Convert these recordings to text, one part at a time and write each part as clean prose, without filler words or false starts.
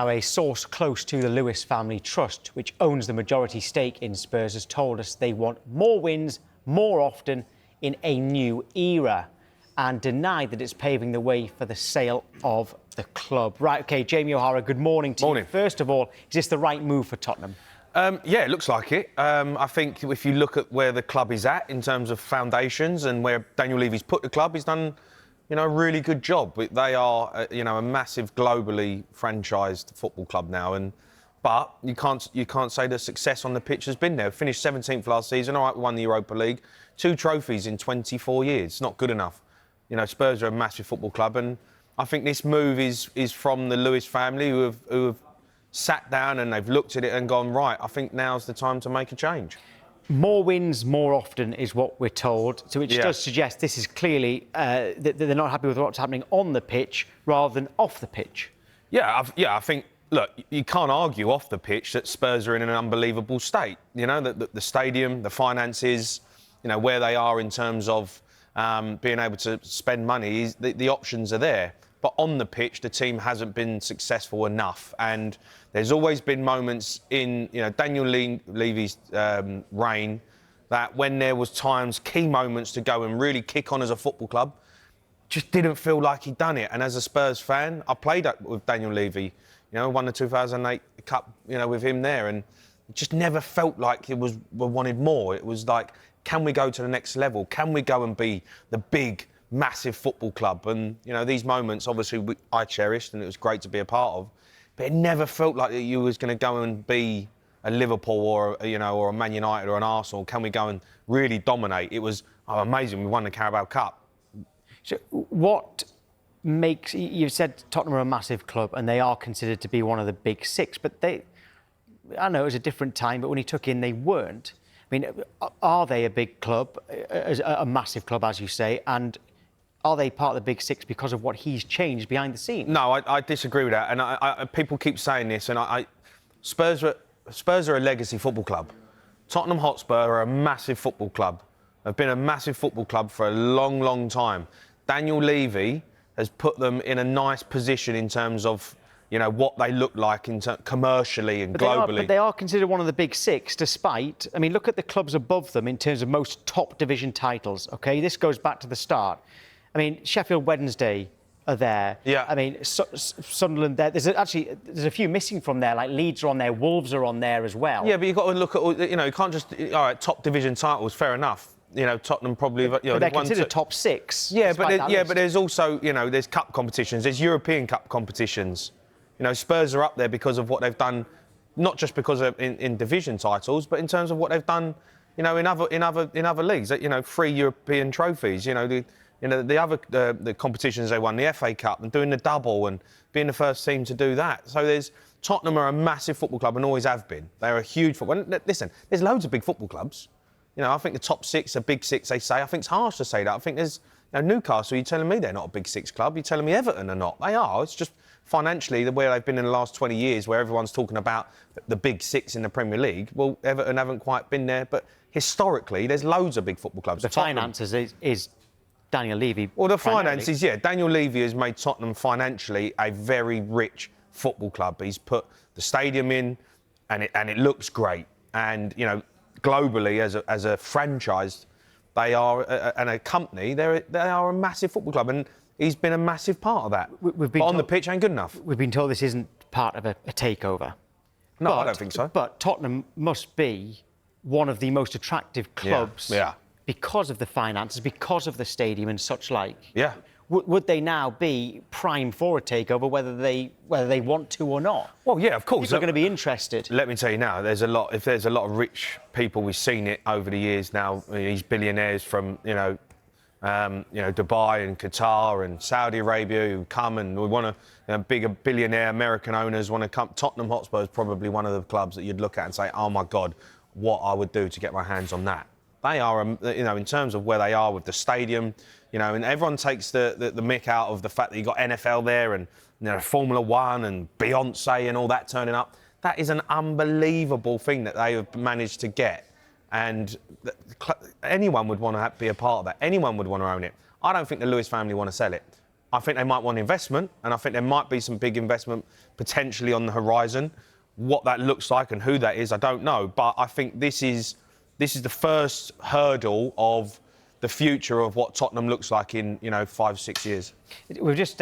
Now, a source close to the Lewis family trust, which owns the majority stake in Spurs, has told us they want more wins more often in a new era and denied that it's paving the way for the sale of the club. Right, OK, Jamie O'Hara, good morning to you. First of all, is this the right move for Tottenham? Yeah, it looks like it. I think if you look at where the club is at in terms of foundations and where Daniel Levy's put the club, he's done, a really good job. They are, a massive globally franchised football club now, but you can't say the success on the pitch has been there. Finished 17th last season. All right, we won the Europa League, 2 trophies in 24 years. It's not good enough. Spurs are a massive football club, and I think this move is from the Lewis family who have sat down and they've looked at it and gone, right, I think now's the time to make a change. More wins more often is what we're told, so which does suggest this is clearly that they're not happy with what's happening on the pitch rather than off the pitch. I think, look, you can't argue off the pitch that Spurs are in an unbelievable state. The stadium, the finances, where they are in terms of being able to spend money, the options are there. But on the pitch, the team hasn't been successful enough. And there's always been moments in, Daniel Levy's reign that when there was times, key moments to go and really kick on as a football club, just didn't feel like he'd done it. And as a Spurs fan, I played with Daniel Levy, won the 2008 Cup, with him there. And it just never felt like we wanted more. It was like, can we go to the next level? Can we go and be the big, massive football club? And, these moments, obviously, I cherished and it was great to be a part of. But it never felt like that you was going to go and be a Liverpool or a Man United or an Arsenal. Can we go and really dominate? It was amazing. We won the Carabao Cup. So what makes... You've said Tottenham are a massive club and they are considered to be one of the big 6, but I know it was a different time, but when he took in, they weren't. I mean, are they a big club, a massive club, as you say, and are they part of the big 6 because of what he's changed behind the scenes? No, I disagree with that. And people keep saying this, and Spurs are a legacy football club. Tottenham Hotspur are a massive football club. They've been a massive football club for a long, long time. Daniel Levy has put them in a nice position in terms of, what they look like commercially and globally. But they are considered one of the big 6, despite... I mean, look at the clubs above them in terms of most top division titles, OK? This goes back to the start. I mean, Sheffield Wednesday are there. Yeah. I mean, Sunderland there. There's a few missing from there, like Leeds are on there, Wolves are on there as well. Yeah, but you've got to look at, you can't just... All right, top division titles, fair enough. Tottenham probably... but they're considered top 6. Yeah, but there's also, there's cup competitions, there's European Cup competitions. Spurs are up there because of what they've done, not just because of in division titles, but in terms of what they've done, in other leagues. 3 European trophies. The competitions they won, the FA Cup, and doing the double and being the first team to do that. So Tottenham are a massive football club and always have been. They're a huge football. Listen, there's loads of big football clubs. I think the top 6 are big 6. They say. I think it's harsh to say that. I think there's Newcastle. You're telling me they're not a big 6 club. You're telling me Everton are not. They are. It's just financially the way they've been in the last 20 years, where everyone's talking about the big 6 in the Premier League. Well, Everton haven't quite been there, but historically, there's loads of big football clubs. The finances is Daniel Levy. Well, the finances, yeah. Daniel Levy has made Tottenham financially a very rich football club. He's put the stadium in, and it looks great. And globally, as a franchise, they are and a company. They are a massive football club, and he's been a massive part of that. But on the pitch, ain't good enough. We've been told this isn't part of a takeover. No, I don't think so. But Tottenham must be one of the most attractive clubs. Yeah. Because of the finances, because of the stadium and such like. Yeah. Would they now be prime for a takeover, whether they want to or not? Well, yeah, of course. People are going to be interested. Let me tell you now, if there's a lot of rich people, we've seen it over the years now. These billionaires from Dubai and Qatar and Saudi Arabia who come and we want to, bigger billionaire American owners want to come. Tottenham Hotspur is probably one of the clubs that you'd look at and say, oh my God, what I would do to get my hands on that. They are, in terms of where they are with the stadium, and everyone takes the mick out of the fact that you've got NFL there and Formula One and Beyonce and all that turning up. That is an unbelievable thing that they have managed to get. And anyone would want to be a part of that. Anyone would want to own it. I don't think the Lewis family want to sell it. I think they might want investment, and I think there might be some big investment potentially on the horizon. What that looks like and who that is, I don't know. But I think this is the first hurdle of the future of what Tottenham looks like in 5-6 years. We've just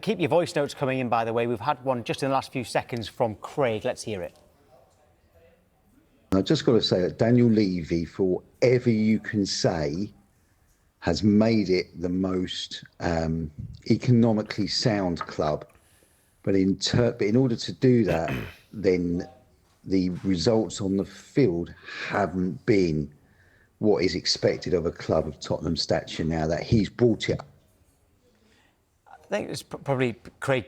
keep your voice notes coming in, by the way. We've had one just in the last few seconds from Craig. Let's hear it. I've just got to say that Daniel Levy, for whatever you can say, has made it the most economically sound club. But in order to do that, then the results on the field haven't been what is expected of a club of Tottenham stature now that he's brought it up. I think it's probably Craig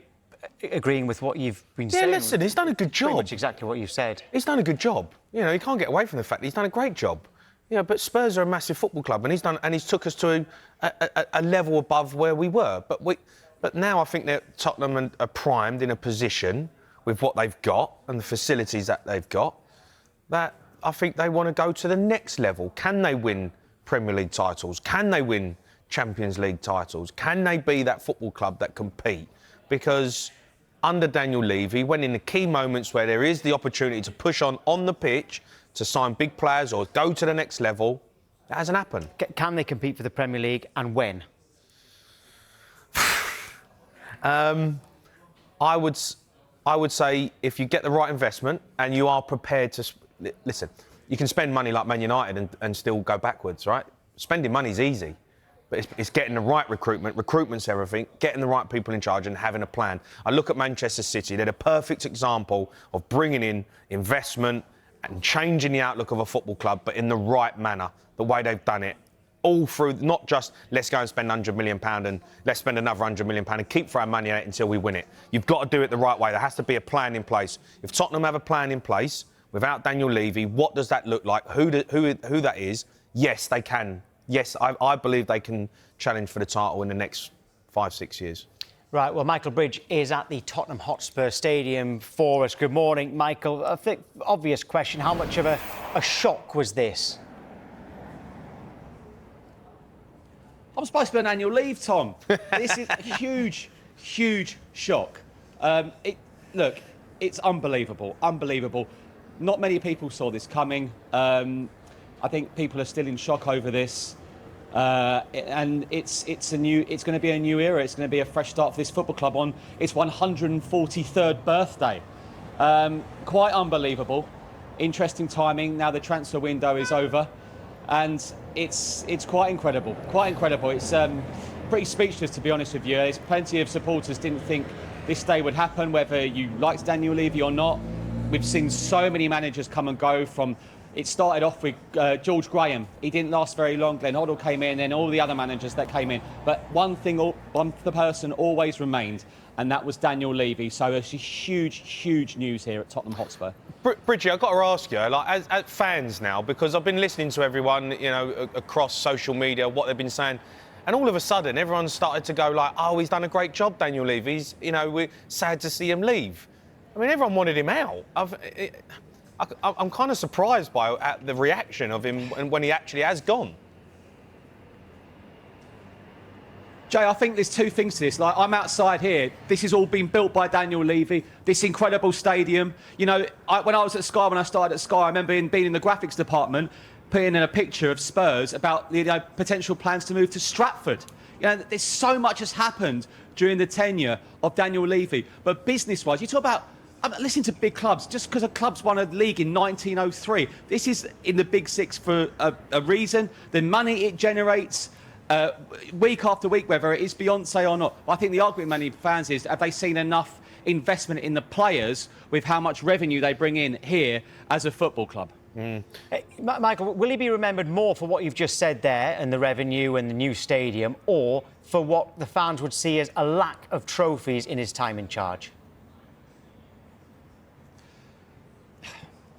agreeing with what you've been saying. Yeah, listen, he's done a good job. Pretty much exactly what you said. He's done a good job. You can't get away from the fact that he's done a great job. But Spurs are a massive football club, and he's took us to a level above where we were. But now I think that Tottenham are primed in a position with what they've got and the facilities that they've got, that I think they want to go to the next level. Can they win Premier League titles? Can they win Champions League titles? Can they be that football club that compete? Because under Daniel Levy, when in the key moments where there is the opportunity to push on the pitch, to sign big players or go to the next level, that hasn't happened. Can they compete for the Premier League, and when? I would say if you get the right investment and you are prepared to... Listen, you can spend money like Man United and still go backwards, right? Spending money is easy, but it's getting the right recruitment. Recruitment's everything. Getting the right people in charge and having a plan. I look at Manchester City. They're the perfect example of bringing in investment and changing the outlook of a football club, but in the right manner, the way they've done it. All through, not just let's go and spend £100 million and let's spend another £100 million and keep throwing money at it until we win it. You've got to do it the right way. There has to be a plan in place. If Tottenham have a plan in place without Daniel Levy, what does that look like? Who that is? Yes, they can. Yes, I believe they can challenge for the title in the next 5-6 years. Right, well, Michael Bridge is at the Tottenham Hotspur Stadium for us. Good morning, Michael. I think obvious question, how much of a shock was this? I'm supposed to be on annual leave, Tom. This is a huge, huge shock. Look, it's unbelievable, unbelievable. Not many people saw this coming. I think people are still in shock over this. And it's going to be a new era. It's going to be a fresh start for this football club on its 143rd birthday. Quite unbelievable. Interesting timing. Now the transfer window is over, and it's quite incredible. Quite incredible. It's pretty speechless, to be honest with you. There's plenty of supporters didn't think this day would happen, whether you liked Daniel Levy or not. We've seen so many managers come and go from. It started off with George Graham. He didn't last very long. Glenn Hoddle came in, and all the other managers that came in. But one person always remained, and that was Daniel Levy. So it's huge, huge news here at Tottenham Hotspur. Bridgie, I've got to ask you, like, as fans now, because I've been listening to everyone, across social media, what they've been saying, and all of a sudden, everyone's started to go like, "Oh, he's done a great job, Daniel Levy. We're sad to see him leave." I mean, everyone wanted him out. I'm kind of surprised by the reaction of him when he actually has gone. Jay, I think there's two things to this. Like, I'm outside here. This has all been built by Daniel Levy. This incredible stadium. When I was at Sky, when I started at Sky, I remember being in the graphics department, putting in a picture of Spurs about potential plans to move to Stratford. There's so much has happened during the tenure of Daniel Levy. But business-wise, you talk about. I'm listening to big clubs. Just because a club's won a league in 1903, this is in the Big Six for a reason. The money it generates, week after week, whether it is Beyonce or not. I think the argument many fans is, have they seen enough investment in the players with how much revenue they bring in here as a football club? Hey, Michael, will he be remembered more for what you've just said there and the revenue and the new stadium, or for what the fans would see as a lack of trophies in his time in charge?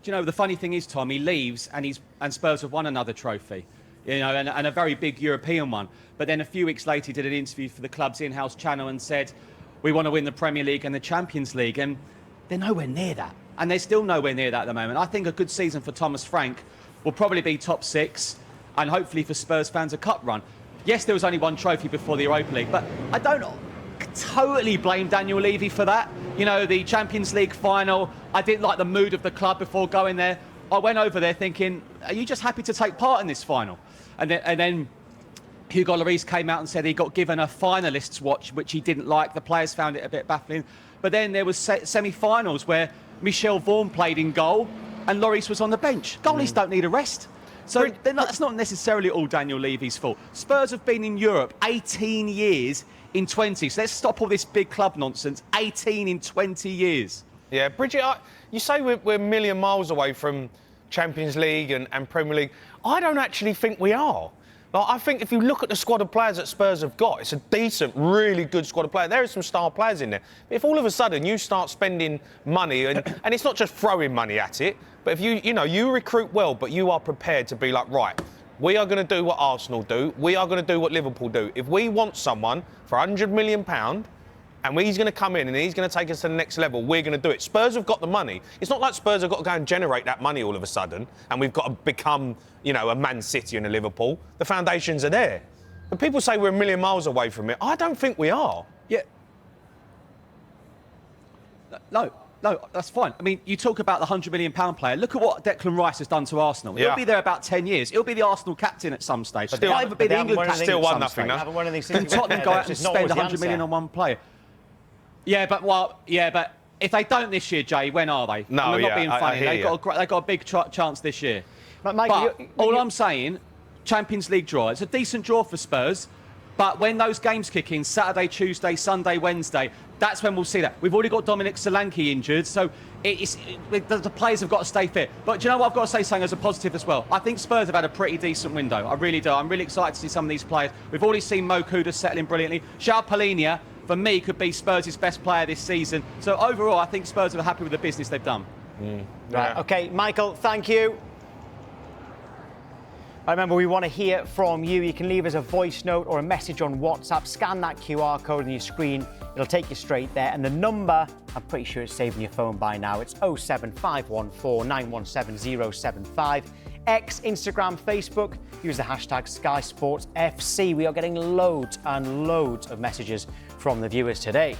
The funny thing is, Tom, he leaves and Spurs have won another trophy, and a very big European one. But then a few weeks later, he did an interview for the club's in-house channel and said, we want to win the Premier League and the Champions League. And they're nowhere near that. And they're still nowhere near that at the moment. I think a good season for Thomas Frank will probably be top 6, and hopefully for Spurs fans, a cup run. Yes, there was only one trophy before the Europa League, but I don't totally blame Daniel Levy for that. You know, the Champions League final, I didn't like the mood of the club before going there. I went over there thinking, are you just happy to take part in this final? And then Hugo Lloris came out and said he got given a finalists watch, which he didn't like. The players found it a bit baffling. But then there was semi-finals where Michel Vaughan played in goal and Lloris was on the bench. Goalies don't need a rest. So that's not necessarily all Daniel Levy's fault. Spurs have been in Europe 18 years in 20. So let's stop all this big club nonsense. 18 in 20 years. Yeah, Bridget, you say we're a million miles away from Champions League and Premier League. I don't actually think we are. Like, I think if you look at the squad of players that Spurs have got, it's a decent, really good squad of players. There are some star players in there. But if all of a sudden you start spending money, and it's not just throwing money at it, but if you recruit well, but you are prepared to be like, right, we are going to do what Arsenal do, we are going to do what Liverpool do. If we want someone for £100 million, and he's going to come in and he's going to take us to the next level, we're going to do it. Spurs have got the money. It's not like Spurs have got to go and generate that money all of a sudden and we've got to become, a Man City and a Liverpool. The foundations are there. But people say we're a million miles away from it. I don't think we are. Yeah. No, that's fine. I mean, you talk about the £100 million player. Look at what Declan Rice has done to Arsenal. Yeah. He'll be there about 10 years. He'll be the Arsenal captain at some stage. But they He'll either be the England captain still at won some nothing stage. now. Haven't won anything Can since he went Tottenham there, go though. out and It's not spend always the £100 million answer. on one player? Yeah, but if they don't this year, Jay, when are they? No, I'm yeah, not being I funny. hear They've got a big chance this year. But Michael, All I'm saying, Champions League draw. It's a decent draw for Spurs. But when those games kick in, Saturday, Tuesday, Sunday, Wednesday, that's when we'll see that. We've already got Dominic Solanke injured, so the players have got to stay fit. But do you know what? I've got to say something as a positive as well. I think Spurs have had a pretty decent window. I really do. I'm really excited to see some of these players. We've already seen Mo Kuda settling brilliantly. João Palhinha, for me, could be Spurs' best player this season. So overall, I think Spurs are happy with the business they've done. Right, OK, Michael, thank you. Remember, we want to hear from you. You can leave us a voice note or a message on WhatsApp. Scan that QR code on your screen. It'll take you straight there. And the number, I'm pretty sure it's saved in your phone by now. It's 07514 917 075. X, Instagram, Facebook. Use the hashtag SkySportsFC. We are getting loads and loads of messages from the viewers today.